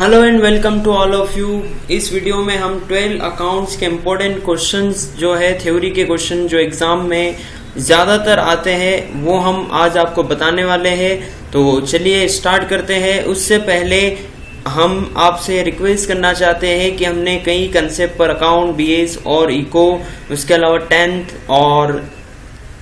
Hello and welcome to all of you. इस video में हम 12 अकाउंट्स के इम्पोर्टेंट क्वेश्चंस जो है थ्योरी के क्वेश्चन जो एग्जाम में ज़्यादातर आते हैं वो हम आज आपको बताने वाले हैं। तो चलिए स्टार्ट करते हैं। उससे पहले हम आपसे रिक्वेस्ट करना चाहते हैं कि हमने कई कंसेप्ट पर अकाउंट, बीएस और इको, उसके अलावा 10th और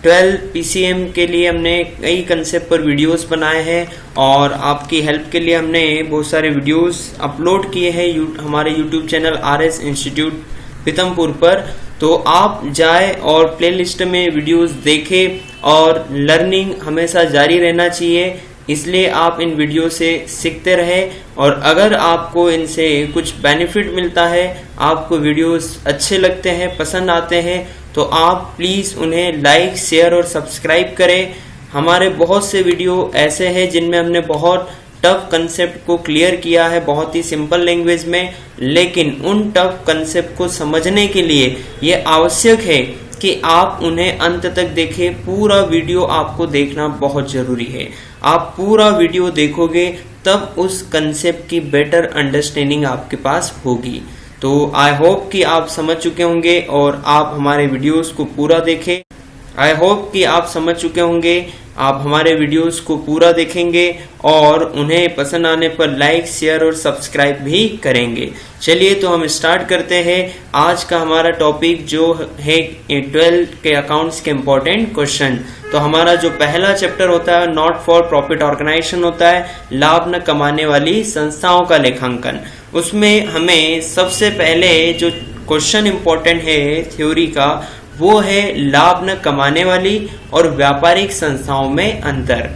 12 पीसीएम के लिए हमने कई कंसेप्ट पर वीडियोस बनाए हैं और आपकी हेल्प के लिए हमने बहुत सारे वीडियोस अपलोड किए हैं हमारे YouTube channel RS institute Pithampur पर। तो आप जाए और प्लेलिस्ट में वीडियोस देखें और लर्निंग हमेशा जारी रहना चाहिए, इसलिए आप इन वीडियो से सीखते रहे। और अगर आपको इनसे कुछ बेनिफिट मिलता है, आपको वीडियोस अच्छे लगते हैं, पसंद आते हैं, तो आप प्लीज़ उन्हें लाइक, शेयर और सब्सक्राइब करें। हमारे बहुत से वीडियो ऐसे हैं जिनमें हमने बहुत टफ कंसेप्ट को क्लियर किया है बहुत ही सिंपल लैंग्वेज में, लेकिन उन टफ कंसेप्ट को समझने के लिए ये आवश्यक है कि आप उन्हें अंत तक देखें। पूरा वीडियो आपको देखना बहुत ज़रूरी है। आप पूरा वीडियो देखोगे तब उस कंसेप्ट की बेटर अंडरस्टैंडिंग आपके पास होगी। तो आई होप कि आप समझ चुके होंगे और आप हमारे वीडियोस को पूरा देखें। आई होप कि आप समझ चुके होंगे, आप हमारे वीडियोस को पूरा देखेंगे और उन्हें पसंद आने पर लाइक, शेयर और सब्सक्राइब भी करेंगे। चलिए तो हम स्टार्ट करते हैं। आज का हमारा टॉपिक जो है 12 के अकाउंट्स के इम्पोर्टेंट क्वेश्चन। तो हमारा जो पहला चैप्टर होता है नॉट फॉर प्रॉफिट ऑर्गेनाइजेशन होता है, लाभ न कमाने वाली संस्थाओं का लेखांकन। उसमें हमें सबसे पहले जो क्वेश्चन इम्पोर्टेंट है थ्योरी का वो है लाभ न कमाने वाली और व्यापारिक संस्थाओं में अंतर,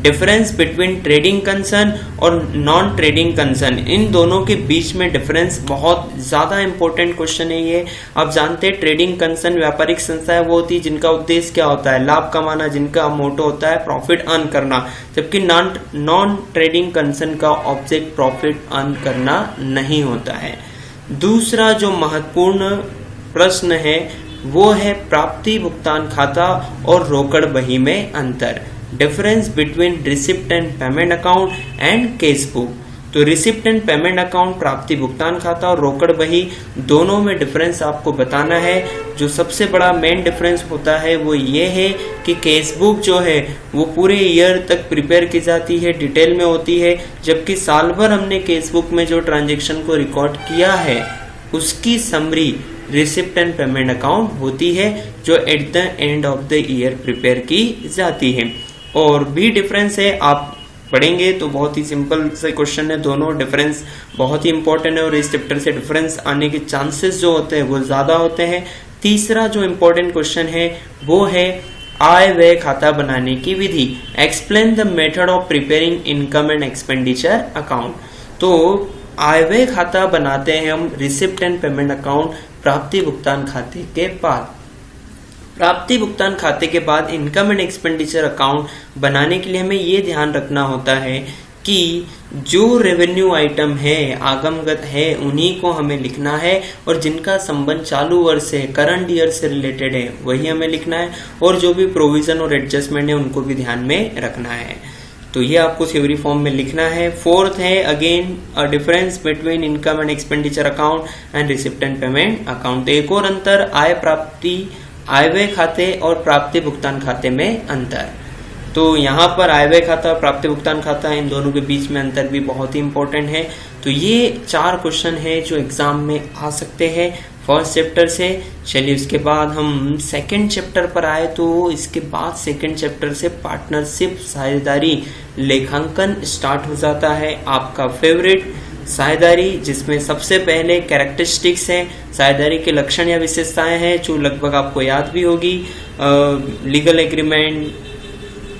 डिफरेंस बिटवीन ट्रेडिंग कंसर्न और नॉन ट्रेडिंग कंसर्न। इन दोनों के बीच में डिफरेंस बहुत ज़्यादा इंपॉर्टेंट क्वेश्चन है ये। आप जानते हैं ट्रेडिंग कंसर्न व्यापारिक संस्थाएं वो होती है जिनका उद्देश्य क्या होता है, लाभ कमाना, जिनका मोटो होता है प्रॉफिट अर्न करना, जबकि नॉन ट्रेडिंग कंसर्न का ऑब्जेक्ट प्रॉफिट अर्न करना नहीं होता है। दूसरा जो महत्वपूर्ण प्रश्न है वो है प्राप्ति भुगतान खाता और रोकड़ बही में अंतर, difference between receipt and payment account and case book. तो रिसिप्ट एंड पेमेंट अकाउंट, प्राप्ति भुगतान खाता और रोकड़ बही, दोनों में डिफरेंस आपको बताना है। जो सबसे बड़ा मेन डिफरेंस होता है वो ये है कि केस बुक जो है वो पूरे ईयर तक प्रिपेयर की जाती है, डिटेल में होती है, जबकि साल भर हमने केस बुक में जो ट्रांजेक्शन को रिकॉर्ड किया है उसकी summary receipt and payment account होती है, जो at the end of the year prepare की जाती है। और भी डिफरेंस है, आप पढ़ेंगे तो बहुत ही सिंपल से क्वेश्चन है, दोनों डिफरेंस बहुत ही इंपॉर्टेंट है और इस चैप्टर से डिफरेंस आने के चांसेस जो होते हैं वो ज्यादा होते हैं। तीसरा जो इम्पोर्टेंट क्वेश्चन है वो है आय व्यय खाता बनाने की विधि, explain the method of preparing income and expenditure account. तो आय व्यय खाता बनाते हैं हम रिसिप्ट एंड पेमेंट अकाउंट प्राप्ति भुगतान खाते के बाद। प्राप्ति भुगतान खाते के बाद इनकम एंड एक्सपेंडिचर अकाउंट बनाने के लिए हमें ये ध्यान रखना होता है कि जो रेवेन्यू आइटम है, आगमगत है, उन्हीं को हमें लिखना है और जिनका संबंध चालू वर्ष से, करंट ईयर से रिलेटेड है वही हमें लिखना है, और जो भी प्रोविजन और एडजस्टमेंट है उनको भी ध्यान में रखना है। तो ये आपको थ्योरी फॉर्म में लिखना है। फोर्थ है again a difference between income and expenditure account and receipt and payment account. एक और अंतर, आय व्यय खाते और प्राप्ति भुगतान खाते में अंतर। तो यहाँ पर आय व्यय खाता और प्राप्ति भुगतान खाता, इन दोनों के बीच में अंतर भी बहुत ही इंपॉर्टेंट है। तो ये 4 क्वेश्चन है जो एग्जाम में आ सकते हैं फर्स्ट चैप्टर से। चलिए उसके बाद हम सेकंड चैप्टर पर आए तो इसके बाद सेकंड चैप्टर से पार्टनरशिप, साझेदारी, लेखांकन स्टार्ट हो जाता है। आपका फेवरेट साझेदारी, जिसमें सबसे पहले कैरेक्टरिस्टिक्स है, साझेदारी के लक्षण या विशेषताएं हैं जो लगभग आपको याद भी होगी। Legal agreement,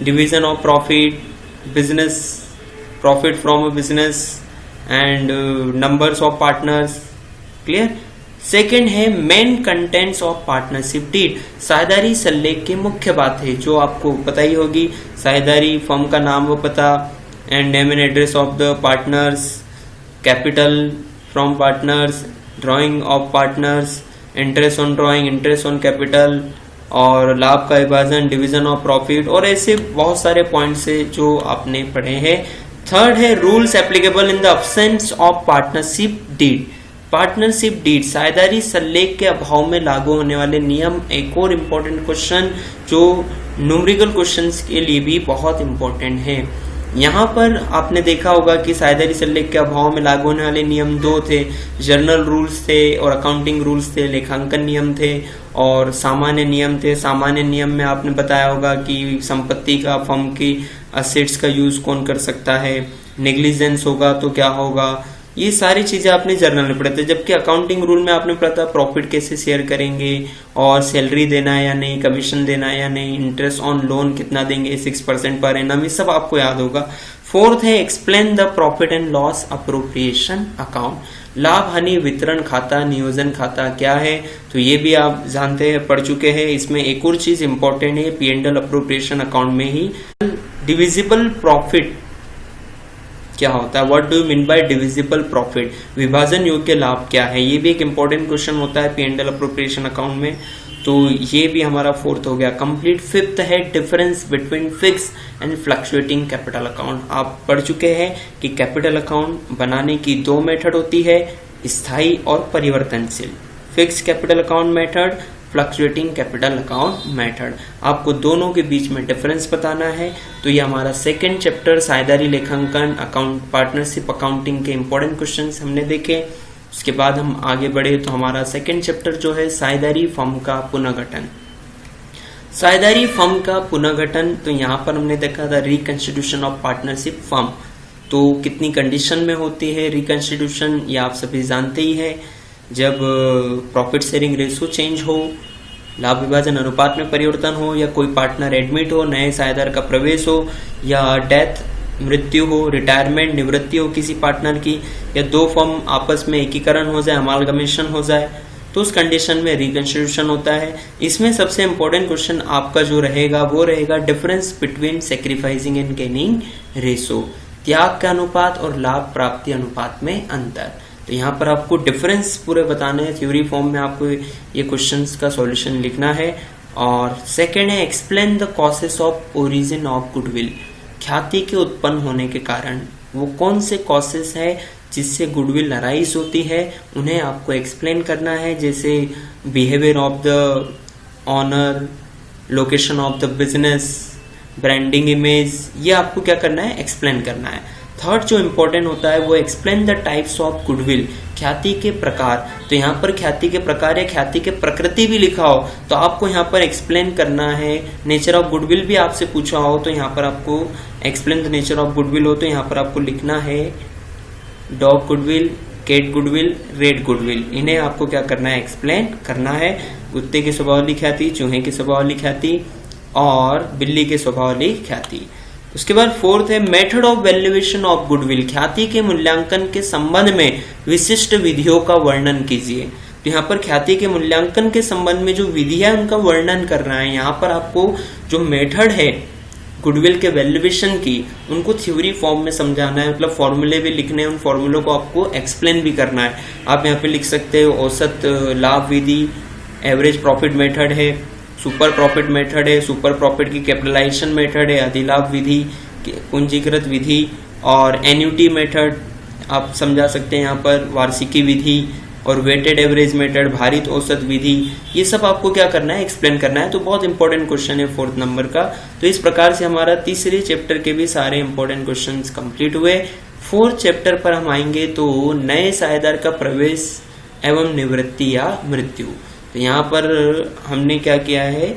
division of profit, business profit from a business and numbers of partners, clear. Second है main contents of partnership deed, साझेदारी सल्लेख की मुख्य बात है जो आपको पता ही होगी। साझेदारी, फर्म का नाम व पता and name and address of the partners, capital from partners, drying of partners, interest on drawing, interest on capital, और लाभ का विभाजन, डिवीजन ऑफ प्रॉफिट, और ऐसे बहुत सारे पॉइंट्स है जो आपने पढ़े हैं। थर्ड है rules applicable in the absence of partnership deed. Partnership deed साझेदारी सल्लेख के अभाव में लागू होने वाले नियम। एक और इम्पोर्टेंट क्वेश्चन जो न्यूमेरिकल क्वेश्चंस के लिए भी बहुत इम्पोर्टेंट है। यहाँ पर आपने देखा होगा कि साझेदारी सल्लेख के अभाव में लागू होने वाले नियम दो थे, जर्नल रूल्स थे और अकाउंटिंग रूल्स थे, लेखांकन नियम थे और सामान्य नियम थे। सामान्य नियम में आपने बताया होगा कि संपत्ति का, फर्म की असेट्स का यूज कौन कर सकता है, नेग्लिजेंस होगा तो क्या होगा, ये सारी चीजें आपने जर्नल में पढ़े थे। जबकि अकाउंटिंग रूल में आपने पढ़ा था प्रॉफिट कैसे शेयर करेंगे और सैलरी देना है या नहीं, कमीशन देना है या नहीं, इंटरेस्ट ऑन लोन कितना देंगे 6% पर एनम, ये सब आपको याद होगा। फोर्थ है explain the profit and loss appropriation account. लाभ हानि वितरण खाता, नियोजन खाता क्या है, तो ये भी आप जानते हैं, पढ़ चुके हैं। इसमें एक और चीज इंपॉर्टेंट है, P&L अप्रोप्रिएशन अकाउंट में ही डिविजिबल प्रॉफिट क्या होता है, what do you mean by divisible profit, विभाजन योग्य लाभ क्या है, ये भी एक इंपॉर्टेंट क्वेश्चन होता है P&L अप्रोप्रिएशन अकाउंट में। तो ये भी हमारा फोर्थ हो गया कंप्लीट। फिफ्थ है difference between fix and fluctuating capital account. आप पढ़ चुके हैं कि कैपिटल अकाउंट बनाने की दो मेथड होती है, स्थायी और परिवर्तनशील। Fix capital account method, fluctuating capital account method. आपको दोनों के बीच में डिफरेंस बताना है। तो ये हमारा सेकंड चैप्टर साझेदारी लेखांकन अकाउंट पार्टनरशिप अकाउंटिंग के इंपॉर्टेंट क्वेश्चंस हमने देखे। उसके बाद हम आगे बढ़े तो हमारा सेकंड चैप्टर जो है साझेदारी फर्म का पुनर्गठन। साझेदारी फर्म का पुनर्गठन, तो यहाँ पर हमने देखा था रिकंस्टिट्यूशन ऑफ पार्टनरशिप फर्म। तो कितनी कंडीशन में होती है रिकंस्टिट्यूशन, ये आप सभी जानते ही है। जब प्रॉफिट शेयरिंग रेशो चेंज हो, लाभ विभाजन अनुपात में परिवर्तन हो, या कोई पार्टनर एडमिट हो, नए साझेदार का प्रवेश हो, या डेथ मृत्यु हो, रिटायरमेंट निवृत्ति हो किसी पार्टनर की, या दो फर्म आपस में एकीकरण हो जाए, अमालगमेशन हो जाए, तो उस कंडीशन में रिकंस्टिट्यूशन होता है। इसमें सबसे इंपॉर्टेंट क्वेश्चन आपका जो रहेगा वो रहेगा difference between sacrificing and gaining ratio, त्याग का अनुपात और लाभ प्राप्ति अनुपात में अंतर। तो यहाँ पर आपको डिफरेंस पूरे बताने हैं, थ्योरी फॉर्म में आपको ये क्वेश्चंस का सॉल्यूशन लिखना है। और सेकंड है explain the causes of origin of goodwill. ख्याति के उत्पन्न होने के कारण वो कौन से कॉसेस है जिससे गुडविल अराइज होती है, उन्हें आपको एक्सप्लेन करना है। जैसे behaviour of the owner, location of the business, branding image, ये आपको क्या करना है, एक्सप्लेन करना है। थर्ड जो इंपॉर्टेंट होता है वो explain the types of goodwill, ख्याति के प्रकार। तो यहाँ पर ख्याति के प्रकार या ख्याति के प्रकृति भी लिखा हो तो आपको यहाँ पर एक्सप्लेन करना है। नेचर ऑफ गुडविल भी आपसे पूछा हो तो यहाँ पर आपको explain the nature of goodwill हो तो यहाँ पर आपको लिखना है dog goodwill, cat goodwill, rat goodwill, इन्हें आपको क्या करना है, एक्सप्लेन करना है। कुत्ते के स्वभाव वाली ख्याति, चूहे के स्वभाव वाली ख्याति और बिल्ली के स्वभाव वाली ख्याति। उसके बाद फोर्थ है method of valuation of goodwill. ख्याति के मूल्यांकन के संबंध में विशिष्ट विधियों का वर्णन कीजिए। तो यहाँ पर ख्याति के मूल्यांकन के संबंध में जो विधियां उनका वर्णन करना है। यहाँ पर आपको जो मेथड है गुडविल के वैल्यूएशन की, उनको थ्योरी फॉर्म में समझाना है, मतलब फॉर्मूले भी लिखने हैं, उन फॉर्मूलों को आपको एक्सप्लेन भी करना है। आप यहाँ पे लिख सकते हो औसत लाभ विधि, एवरेज प्रॉफिट मेथड है, सुपर प्रॉफिट मेथड है, सुपर प्रॉफिट की कैपिटलाइजेशन मेथड है, अधिलाभ विधि, पूंजीकृत विधि और एन्युटी मेथड आप समझा सकते हैं। यहाँ पर वार्षिकी विधि और वेटेड एवरेज मेथड, भारित औसत विधि, ये सब आपको क्या करना है, एक्सप्लेन करना है। तो बहुत इंपॉर्टेंट क्वेश्चन है फोर्थ नंबर का। तो इस प्रकार से हमारा तीसरे चैप्टर के भी सारे इंपॉर्टेंट क्वेश्चंस कंप्लीट हुए। फोर्थ चैप्टर पर हम आएंगे तो नए साझेदार का प्रवेश एवं निवृत्ति या मृत्यु। तो यहाँ पर हमने क्या किया है,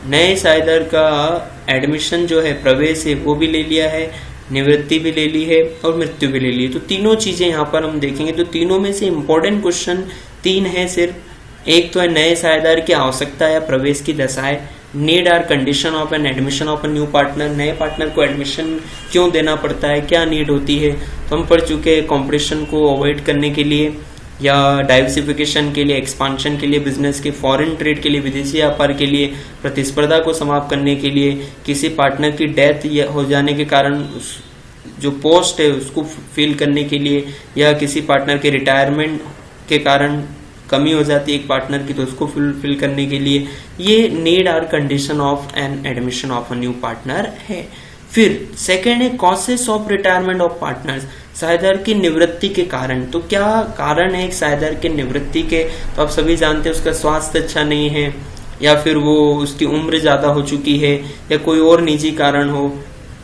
नए साझेदार का एडमिशन जो है, प्रवेश है, वो भी ले लिया है, निवृत्ति भी ले ली है और मृत्यु भी ले ली है। तो तीनों चीजें यहाँ पर हम देखेंगे। तो तीनों में से इंपॉर्टेंट क्वेश्चन तीन है सिर्फ। एक तो है नए साझेदार की आवश्यकता या प्रवेश की दशाएं, need or condition of an admission of a new partner. नए पार्टनर को एडमिशन क्यों देना पड़ता है, क्या नीड होती है। तो हम पढ़ चुके हैं कंपटीशन को अवॉइड करने के लिए या डाइवर्सिफिकेशन के लिए, एक्सपांशन के लिए, बिजनेस के, फॉरेन ट्रेड के लिए, विदेशी व्यापार के लिए, प्रतिस्पर्धा को समाप्त करने के लिए, किसी पार्टनर की डेथ हो जाने के कारण जो पोस्ट है उसको फिल करने के लिए, या किसी पार्टनर के रिटायरमेंट के कारण कमी हो जाती है एक पार्टनर की तो उसको फुलफिल करने के लिए, ये need or condition of an admission of a new partner है। फिर सेकेंड है causes of retirement of partners, साझेदार की निवृत्ति के कारण। तो क्या कारण है एक साझेदार की निवृत्ति के? तो आप सभी जानते हैं उसका स्वास्थ्य अच्छा नहीं है, या फिर वो उसकी उम्र ज्यादा हो चुकी है, या कोई और निजी कारण हो,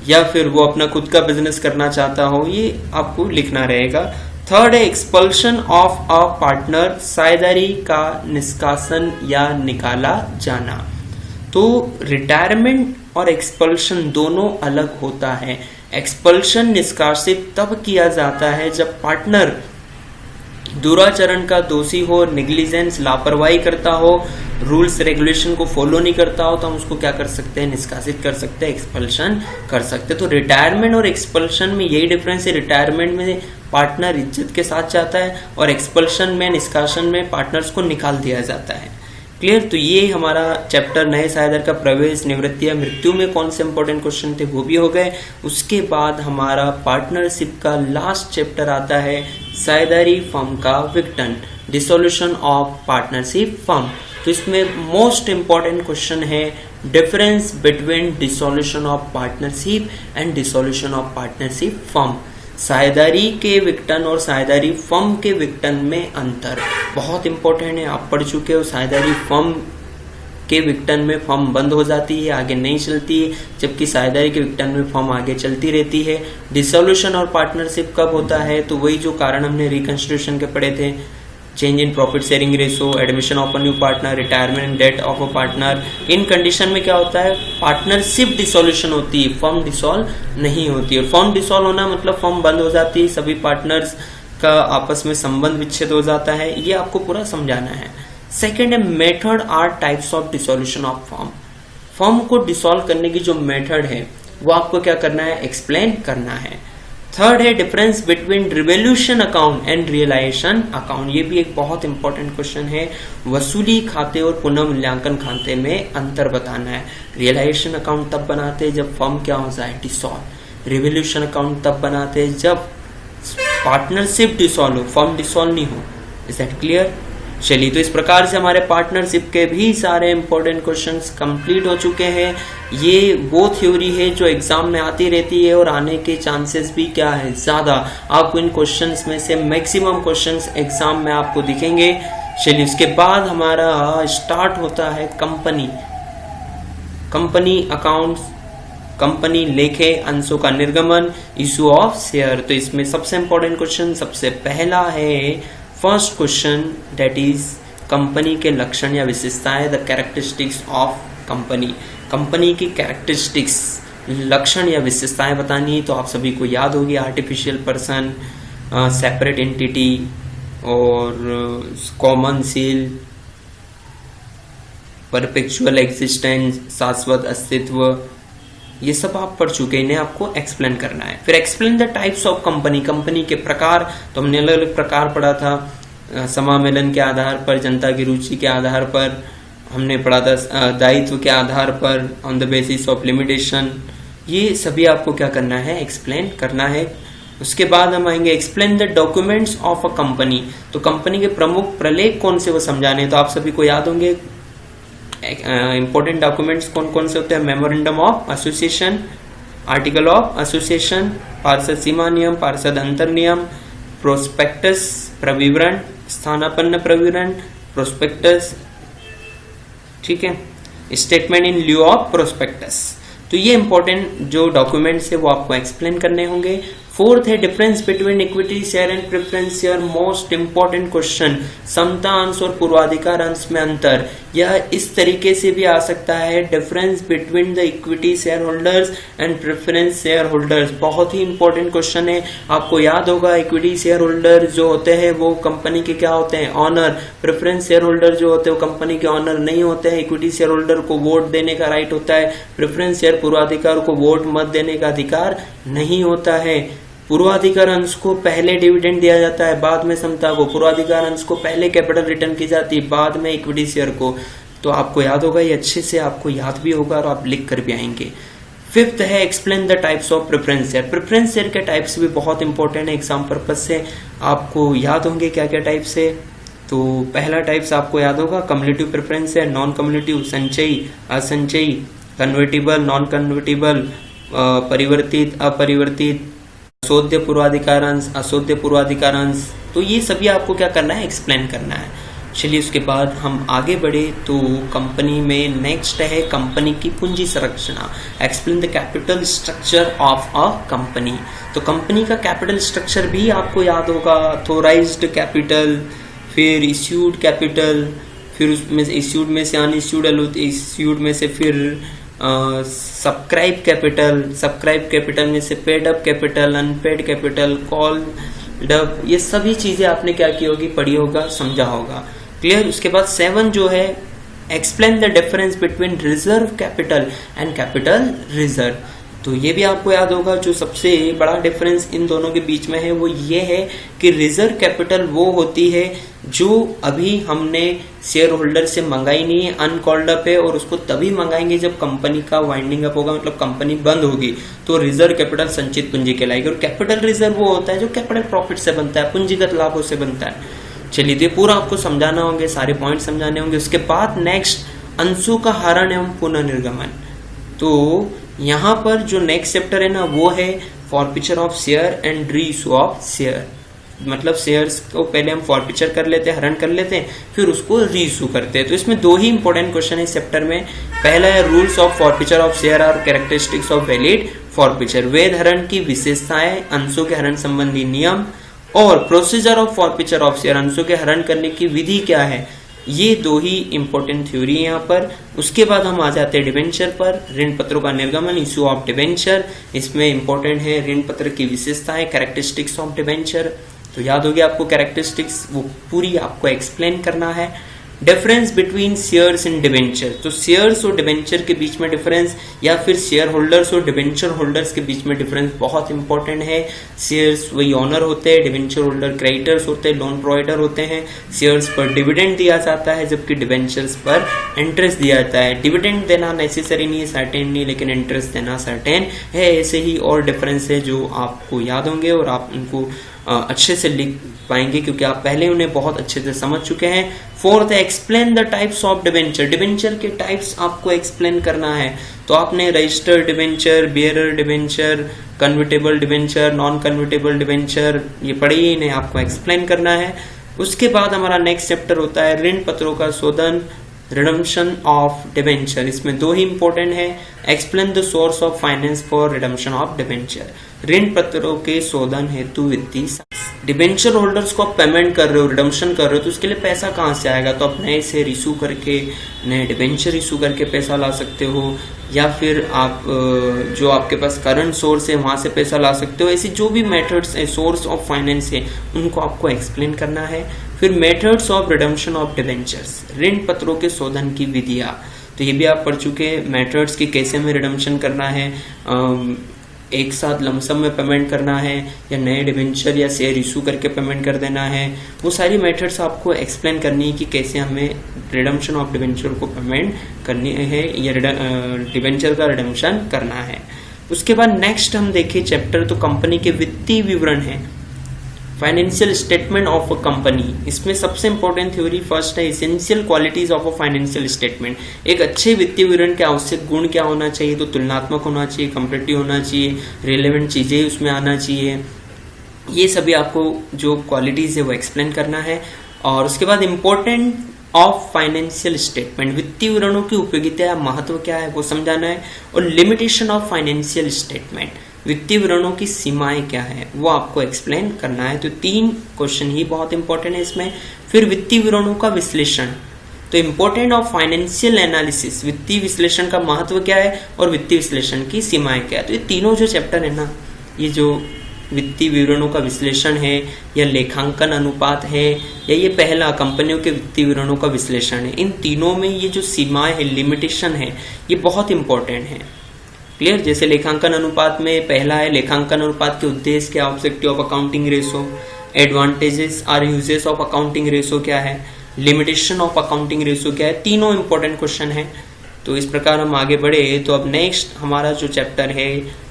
या फिर वो अपना खुद का बिजनेस करना चाहता हो, ये आपको लिखना रहेगा। थर्ड है एक्सपल्शन ऑफ अ पार्टनर, साझेदारी का निष्कासन या निकाला जाना। तो रिटायरमेंट और एक्सपल्शन दोनों अलग होता है। एक्सपल्शन निष्कासित तब किया जाता है जब पार्टनर दुराचरण का दोषी हो, नेग्लिजेंस लापरवाही करता हो, रूल्स रेगुलेशन को फॉलो नहीं करता हो, तो हम उसको क्या कर सकते हैं? निष्कासित कर सकते हैं, एक्सपल्शन कर सकते हैं। तो रिटायरमेंट और एक्सपल्शन में यही डिफरेंस है। रिटायरमेंट में पार्टनर इज्जत के साथ जाता है और एक्सपल्शन में, निष्कासन में पार्टनर्स को निकाल दिया जाता है। क्लियर? तो ये हमारा चैप्टर नए साझेदार का प्रवेश, निवृत्ति या मृत्यु में कौन से इंपॉर्टेंट क्वेश्चन थे वो भी हो गए। उसके बाद हमारा पार्टनरशिप का लास्ट चैप्टर आता है साझेदारी फर्म का विघटन, डिसोल्यूशन ऑफ पार्टनरशिप फर्म। तो इसमें मोस्ट इंपॉर्टेंट क्वेश्चन है difference between dissolution of partnership and dissolution of partnership firm. साझेदारी के विघटन और साझेदारी फर्म के विघटन में अंतर बहुत इंपॉर्टेंट है। आप पढ़ चुके हो साझेदारी फर्म के विघटन में फर्म बंद हो जाती है, आगे नहीं चलती है, जबकि साझेदारी के विघटन में फर्म आगे चलती रहती है। डिसोल्यूशन और पार्टनरशिप कब होता है? तो वही जो कारण हमने रिकंस्ट्रक्शन के पढ़े थे, change in profit sharing ratio, admission of a new partner, retirement death of a partner. इन कंडीशन में क्या होता है? पार्टनरशिप डिसोल्यूशन होती है, फर्म डिसॉल्व नहीं होती है। फर्म डिसॉल्व होना मतलब फर्म बंद हो जाती है, सभी पार्टनर्स का आपस में संबंध विच्छेद हो जाता है। ये आपको पूरा समझाना है। सेकेंड है method or types of dissolution of firm. Firm को डिसॉल्व करने की जो मेथड है वो आपको क्या करना है? एक्सप्लेन करना है। थर्ड है difference between revaluation account and realisation account. ये भी एक बहुत इंपॉर्टेंट क्वेश्चन है। वसूली खाते और पुनः मूल्यांकन खाते में अंतर बताना है। रियलाइजेशन अकाउंट तब बनाते हैं जब फर्म क्या हो जाए? डिसॉल्व। रिवोल्यूशन अकाउंट तब बनाते हैं जब पार्टनरशिप डिसॉल्व हो, फर्म डिसॉल्व नहीं हो। Is that clear? चलिए, तो इस प्रकार से हमारे पार्टनरशिप के भी सारे इंपॉर्टेंट क्वेश्चंस कंप्लीट हो चुके हैं। ये वो थ्योरी है जो एग्जाम में आती रहती है और आने के चांसेस भी क्या है? ज्यादा। आपको इन क्वेश्चंस में से मैक्सिमम क्वेश्चंस एग्जाम में आपको दिखेंगे। चलिए, उसके बाद हमारा स्टार्ट होता है कंपनी अकाउंट्स, कंपनी लेखे, अंशों का निर्गमन, इशू ऑफ शेयर। तो इसमें सबसे इंपॉर्टेंट क्वेश्चन सबसे पहला है first question, that is company के लक्षण या विशेषताएं, the characteristics of company. Company की कैरेक्टरिस्टिक्स, लक्षण या विशेषताएं बतानी है। तो आप सभी को याद होगी आर्टिफिशियल पर्सन, सेपरेट एंटिटी और कॉमन सील, परपेचुअल एग्जिस्टेंस, शाश्वत अस्तित्व, ये सब आप पढ़ चुके हैं, इन्हें आपको एक्सप्लेन करना है। फिर explain the types of company, company के प्रकार। तो हमने अलग अलग प्रकार पढ़ा था, समामेलन के आधार पर, जनता की रुचि के आधार पर, हमने पढ़ा था दायित्व के आधार पर, on the basis of limitation. ये सभी आपको क्या करना है? एक्सप्लेन करना है। उसके बाद हम आएंगे explain the documents of a company. तो कंपनी के प्रमुख प्रलेख कौन से वो समझाने। तो आप सभी को याद होंगे इंपॉर्टेंट डॉक्यूमेंट्स कौन कौन से होते हैं? Memorandum of association, article of association, पार्षद सीमा नियम, पार्षद अंतर नियम, प्रोस्पेक्टस प्रविवरण, स्थानापन्न प्रविवरण, प्रोस्पेक्टस, ठीक है, statement in lieu of prospectus. तो ये इंपॉर्टेंट जो डॉक्यूमेंट्स है वो आपको एक्सप्लेन करने होंगे। फोर्थ है difference between equity share and preference share, most important question, समता अंश और पूर्वाधिकार अंश में अंतर। यह इस तरीके से भी आ सकता है, difference between the equity share holders and preference share holders. बहुत ही इंपॉर्टेंट क्वेश्चन है। आपको याद होगा इक्विटी शेयर होल्डर जो होते हैं वो कंपनी के क्या होते हैं? ऑनर। प्रेफरेंस शेयर होल्डर जो होते हैं वो कंपनी के ऑनर नहीं होते हैं। इक्विटी शेयर होल्डर को वोट देने का राइट होता है, प्रेफरेंस शेयर पूर्वाधिकार को वोट मत देने का अधिकार नहीं होता है। पूर्वाधिकार अंश को पहले डिविडेंड दिया जाता है, बाद में समता को। पूर्वाधिकार अंश को पहले कैपिटल रिटर्न की जाती है, बाद में इक्विटी शेयर को। तो आपको याद होगा, ये अच्छे से आपको याद भी होगा और आप लिख कर भी आएंगे। फिफ्थ है explain the types of preference share. Preference share के टाइप्स भी बहुत इंपॉर्टेंट है, एग्जाम पर्पज से आपको याद होंगे क्या क्या टाइप्स है। तो पहला टाइप्स आपको याद होगा कम्युलेटिव प्रेफरेंस है, नॉन कम्युलेटिव, संचयी, असंचयी, कन्वर्टिबल, नॉन कन्वर्टिबल, परिवर्तित, अपरिवर्तित, अशोध्य पूर्वाधिकारांश, अशोध्य पूर्वाधिकारांश, तो ये सभी आपको क्या करना है, एक्सप्लेन करना है। चलिए उसके बाद हम आगे बढ़े तो कंपनी में नेक्स्ट है कंपनी की पूंजी संरचना। Explain the capital structure of a company. तो कंपनी का कैपिटल स्ट्रक्चर भी आपको याद होगा, ऑथोराइज्ड कैपिटल, फिर इश्यूड कैपिटल, फिर उसमें से इश्यूड में से अनइश्यूड, इश्यूड में से फिर सब्सक्राइब कैपिटल, सब्सक्राइब कैपिटल में से paid up capital, unpaid capital, called up, ये सभी चीजें आपने क्या की होगी, पढ़ी होगा, समझा होगा। क्लियर। उसके बाद 7 जो है, explain the difference between reserve capital and capital reserve. तो ये भी आपको याद होगा, जो सबसे बड़ा डिफरेंस इन दोनों के बीच में है वो ये है कि रिजर्व कैपिटल वो होती है जो अभी हमने शेयर होल्डर से मंगाई नहीं है, अनकॉल्ड अप है, और उसको तभी मंगाएंगे जब कंपनी का वाइंडिंग अप होगा, मतलब कंपनी बंद होगी, तो रिजर्व कैपिटल संचित पूंजी कहलाएगी। और कैपिटल रिजर्व वो होता है जो कैपिटल प्रॉफिट से बनता है, पूंजीगत लाभों से बनता है। चलिए ये पूरा आपको समझाना होंगे, सारे पॉइंट समझाने होंगे। उसके बाद नेक्स्ट अंशों का हरण एवं पुनर्निर्गमन। तो यहाँ पर जो नेक्स्ट चैप्टर है ना, वो है forfeiture of share and reissue of share. मतलब शेयर्स को पहले हम फॉरफीचर कर लेते हैं, हरण कर लेते हैं, फिर उसको रीइश्यू करते हैं। तो इसमें 2 ही इंपॉर्टेंट क्वेश्चन है इस चैप्टर में। पहला है rules of forfeiture of share और कैरेक्टरिस्टिक्स ऑफ वैलिड फॉरफीचर, वैध हरण की विशेषताएं, अंशों के हरण संबंधी नियम, और procedure of forfeiture of share, अंशों के हरण करने की विधि क्या है। ये 2 ही इंपॉर्टेंट थ्योरी है यहाँ पर। उसके बाद हम आ जाते हैं डिबेंचर पर, ऋण पत्रों का निर्गमन, इश्यू ऑफ डिबेंचर। इसमें इंपॉर्टेंट है ऋण पत्र की विशेषताएं, कैरेक्टरिस्टिक्स ऑफ डिबेंचर। तो याद होगी आपको कैरेक्टरिस्टिक्स, वो पूरी आपको एक्सप्लेन करना है। Difference between shares and debenture, तो शेयर्स और डिबेंचर के बीच में डिफरेंस, या फिर शेयर होल्डर्स और डिबेंचर होल्डर्स के बीच में डिफरेंस बहुत इंपॉर्टेंट है। शेयर्स वही ऑनर होते हैं, डिबेंचर होल्डर क्रेडिटर्स होते हैं, लोन प्रोवाइडर होते हैं। शेयर्स पर डिविडेंड दिया जाता है, जबकि डिबेंचर्स पर इंटरेस्ट दिया जाता है। डिविडेंड देना नेसेसरी नहीं है, सर्टेन नहीं, लेकिन इंटरेस्ट देना सर्टेन है। ऐसे ही और डिफरेंस है जो आपको याद होंगे और आप उनको अच्छे से लिख पाएंगे, क्योंकि आप पहले उन्हें बहुत अच्छे से समझ चुके हैं। 4th, explain the types of debenture. Debenture के टाइप्स आपको एक्सप्लेन करना है। तो आपने registered debenture, bearer debenture, convertible debenture, non convertible debenture, ये पढ़े ही इन्हें आपको एक्सप्लेन करना है। उसके बाद हमारा नेक्स्ट चैप्टर होता है ऋण पत्रों का शोधन, रिडम्पशन ऑफ डिबेंचर। इसमें 2 ही इंपॉर्टेंट है। Explain the source of finance for redemption of debenture, ऋण पत्रों के शोधन हेतु वित्तीय। डिबेंचर होल्डर्स को आप पेमेंट कर रहे हो, रिडम्पशन कर रहे हो, तो उसके लिए पैसा कहाँ से आएगा? तो आप नए शेयर इशू करके, नए डिबेंचर इशू करके पैसा ला सकते हो, या फिर आप जो आपके पास करंट सोर्स है वहां से पैसा ला सकते हो। ऐसी जो भी मेथड्स है, सोर्स ऑफ फाइनेंस है, उनको आपको एक्सप्लेन करना है। फिर methods of redemption of debentures, ऋण पत्रों के शोधन की विधियां, तो ये भी आप पढ़ चुके हैं। मेथड्स की कैसे हमें रिडम्पशन करना है, एक साथ लमसम में पेमेंट करना है, या नए डिबेंचर या शेयर इशू करके पेमेंट कर देना है, वो सारी मेथड्स आपको एक्सप्लेन करनी है कि कैसे हमें रिडम्पशन ऑफ डिबेंचर को पेमेंट करनी है या डिबेंचर का रिडम्पशन करना है। उसके बाद नेक्स्ट हम देखें चैप्टर, तो कंपनी के वित्तीय विवरण है, financial statement of a company. इसमें सबसे इंपॉर्टेंट थ्योरी फर्स्ट है essential qualities of a financial statement. एक अच्छे वित्तीय विवरण के आवश्यक गुण क्या होना चाहिए? तो तुलनात्मक होना चाहिए, कंपेटिटिव होना चाहिए, रिलेवेंट चीजें उसमें आना चाहिए। ये सभी आपको जो क्वालिटीज है वो एक्सप्लेन करना है। और उसके बाद इंपॉर्टेंट ऑफ फाइनेंशियल स्टेटमेंट, वित्तीय विवरणों की उपयोगिता या महत्व क्या है वो समझाना है। और लिमिटेशन ऑफ फाइनेंशियल स्टेटमेंट, वित्तीय विवरणों की सीमाएं क्या है वो आपको एक्सप्लेन करना है। तो 3 क्वेश्चन ही बहुत इंपॉर्टेंट है इसमें। फिर वित्तीय विवरणों का विश्लेषण, तो इंपॉर्टेंट ऑफ फाइनेंशियल एनालिसिस, वित्तीय विश्लेषण का महत्व क्या है और वित्तीय विश्लेषण की सीमाएं क्या है। तो ये तीनों जो चैप्टर है ना, ये जो वित्तीय विवरणों का विश्लेषण है, या लेखांकन अनुपात है, या ये पहला कंपनियों के वित्तीय विवरणों का विश्लेषण है, इन तीनों में ये जो सीमाएं है, लिमिटेशन है, ये बहुत इंपॉर्टेंट है। क्लियर? जैसे लेखांकन अनुपात में पहला है लेखांकन अनुपात के उद्देश्य क्या, objective of accounting ratio, advantages और यूजेस ऑफ अकाउंटिंग रेशो क्या है, लिमिटेशन ऑफ अकाउंटिंग रेशो क्या है। तीनों इंपॉर्टेंट क्वेश्चन है। तो इस प्रकार हम आगे बढ़े। तो अब नेक्स्ट हमारा जो चैप्टर है,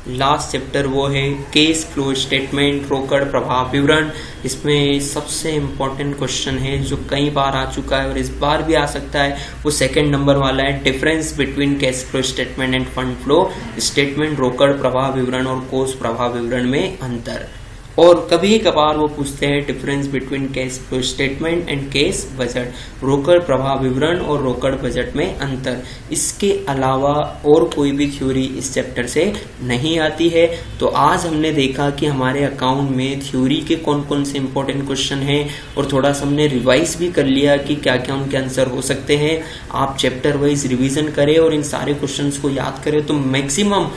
लास्ट चैप्टर, वो है केस फ्लो स्टेटमेंट, रोकड़ प्रवाह विवरण। इसमें सबसे इम्पोर्टेंट क्वेश्चन है जो कई बार आ चुका है और इस बार भी आ सकता है, वो सेकंड नंबर वाला है, difference between cash flow statement end fund flow statement, रोकड़ प्रवाह विवरण और कोष प्रवाह विवरण में अंतर। और कभी कभार वो पूछते हैं difference between cash flow statement and cash budget, रोकड़ प्रवाह विवरण और रोकड़ बजट में अंतर। इसके अलावा और कोई भी थ्योरी इस चैप्टर से नहीं आती है। तो आज हमने देखा कि हमारे अकाउंट में थ्योरी के कौन कौन से इंपॉर्टेंट क्वेश्चन हैं और थोड़ा सा हमने रिवाइज भी कर लिया कि क्या क्या उनके आंसर हो सकते हैं। आप चैप्टर वाइज रिविजन करें और इन सारे क्वेश्चंस को याद करें तो मैक्सिमम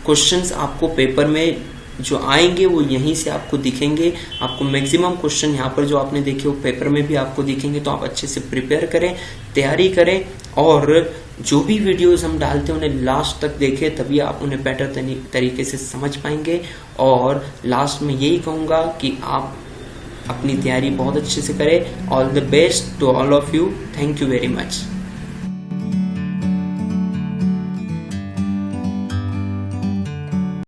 क्वेश्चंस आपको पेपर में जो आएंगे वो यहीं से आपको दिखेंगे। आपको मैक्सिमम क्वेश्चन यहाँ पर जो आपने देखे वो पेपर में भी आपको दिखेंगे। तो आप अच्छे से प्रिपेयर करें, तैयारी करें और जो भी वीडियोस हम डालते हैं उन्हें लास्ट तक देखें, तभी आप उन्हें बेटर तरीके से समझ पाएंगे। और लास्ट में यही कहूँगा कि आप अपनी तैयारी बहुत अच्छे से करें। All the best to all of you. Thank you very much.